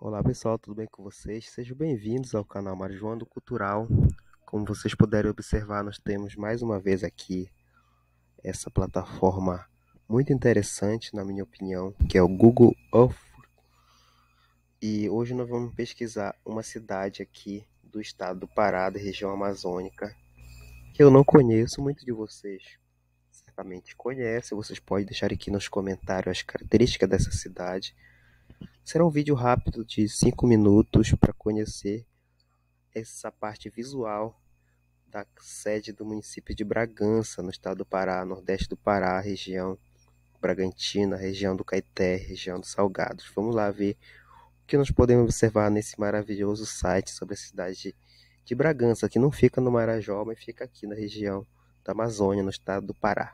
Olá pessoal, tudo bem com vocês? Sejam bem-vindos ao canal Marijoando Cultural. Como vocês puderem observar, nós temos mais uma vez aqui essa plataforma muito interessante, na minha opinião, que é o Google Earth. E hoje nós vamos pesquisar uma cidade aqui do estado do Pará, da região amazônica, que eu não conheço, muitos de vocês certamente conhecem. Vocês podem deixar aqui nos comentários as características dessa cidade. Será um vídeo rápido de 5 minutos para conhecer essa parte visual da sede do município de Bragança, no estado do Pará, nordeste do Pará, região Bragantina, região do Caeté, região dos Salgados. Vamos lá ver o que nós podemos observar nesse maravilhoso site sobre a cidade de Bragança, que não fica no Marajó, mas fica aqui na região da Amazônia, no estado do Pará.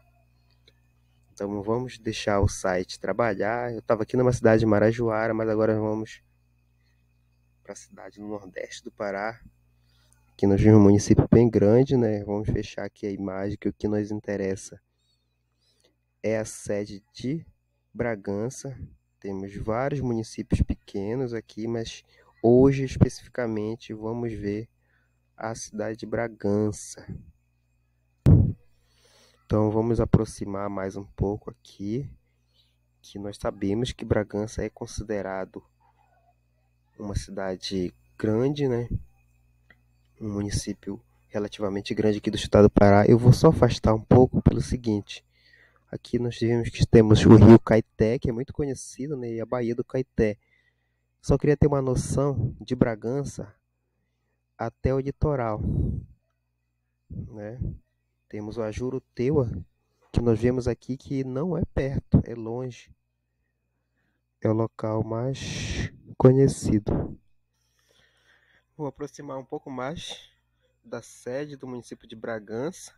Então vamos deixar o site trabalhar. Eu estava aqui numa cidade de Marajoara, mas agora vamos para a cidade no nordeste do Pará. Aqui nós vemos um município bem grande, né? Vamos fechar aqui a imagem, que o que nos interessa é a sede de Bragança. Temos vários municípios pequenos aqui, mas hoje especificamente vamos ver a cidade de Bragança. Então vamos aproximar mais um pouco aqui, que nós sabemos que Bragança é considerado uma cidade grande, né? Um município relativamente grande aqui do estado do Pará. Eu vou só afastar um pouco pelo seguinte: aqui nós vemos que temos o rio Caeté, que é muito conhecido, né? E a Baía do Caeté. Só queria ter uma noção de Bragança até o litoral, né? Temos o Ajuruteua, que nós vemos aqui que não é perto, é longe. É o local mais conhecido. Vou aproximar um pouco mais da sede do município de Bragança.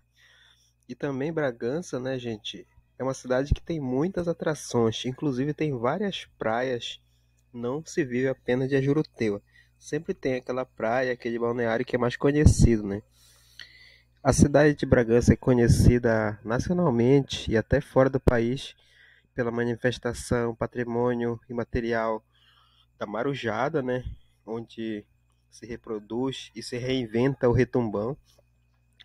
E também Bragança, né, gente, é uma cidade que tem muitas atrações, inclusive tem várias praias, não se vive apenas de Ajuruteua. Sempre tem aquela praia, aquele balneário que é mais conhecido, né? A cidade de Bragança é conhecida nacionalmente e até fora do país pela manifestação Patrimônio Imaterial da Marujada, né? Onde se reproduz e se reinventa o retumbão.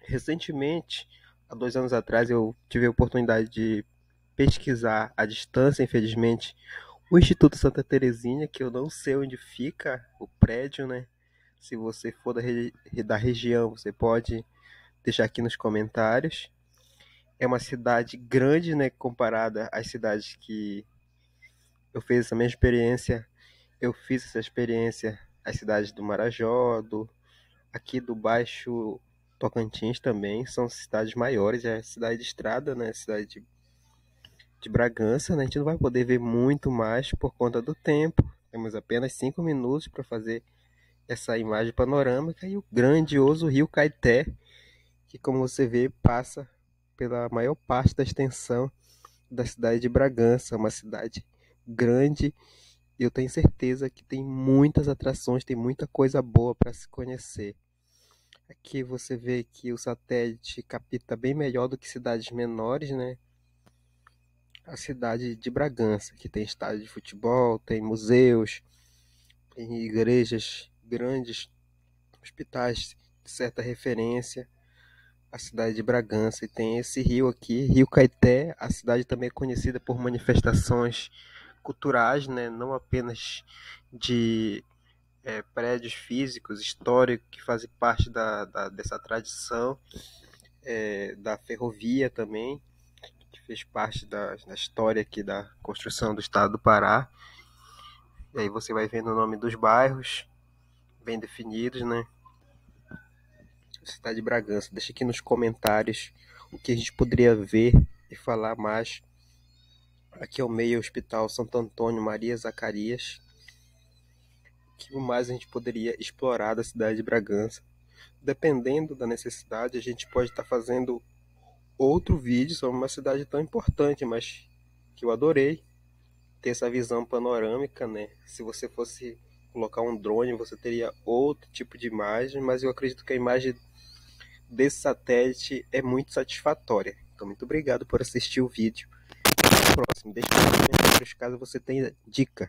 Recentemente, há 2 anos atrás, eu tive a oportunidade de pesquisar à distância, infelizmente, o Instituto Santa Terezinha, que eu não sei onde fica o prédio, né? Se você for da região, você pode deixar aqui nos comentários. É uma cidade grande, né, comparada às cidades que eu fiz essa mesma experiência. Eu fiz essa experiência as cidades do Marajó, aqui do Baixo Tocantins também, são cidades maiores, é cidade de estrada, né, cidade de Bragança, né? A gente não vai poder ver muito mais por conta do tempo. Temos apenas 5 minutos para fazer essa imagem panorâmica e o grandioso rio Caeté, que, como você vê, passa pela maior parte da extensão da cidade de Bragança, uma cidade grande, e eu tenho certeza que tem muitas atrações, tem muita coisa boa para se conhecer. Aqui você vê que o satélite capta bem melhor do que cidades menores, né? A cidade de Bragança, que tem estádio de futebol, tem museus, tem igrejas grandes, hospitais de certa referência. A cidade de Bragança, e tem esse rio aqui, Rio Caeté. A cidade também é conhecida por manifestações culturais, né? Não apenas de prédios físicos, históricos, que fazem parte dessa tradição, da ferrovia também, que fez parte da história aqui da construção do estado do Pará. E aí você vai vendo o nome dos bairros bem definidos, né? Cidade de Bragança. Deixa aqui nos comentários o que a gente poderia ver e falar mais. Aqui é o meio Hospital Santo Antônio Maria Zacarias. O que mais a gente poderia explorar da cidade de Bragança? Dependendo da necessidade, a gente pode estar fazendo outro vídeo sobre uma cidade tão importante, mas que eu adorei ter essa visão panorâmica, né? Se você fosse colocar um drone, você teria outro tipo de imagem, mas eu acredito que a imagem desse satélite é muito satisfatória. Então, muito obrigado por assistir o vídeo. Até o próximo. Deixe nos comentários caso você tenha dica.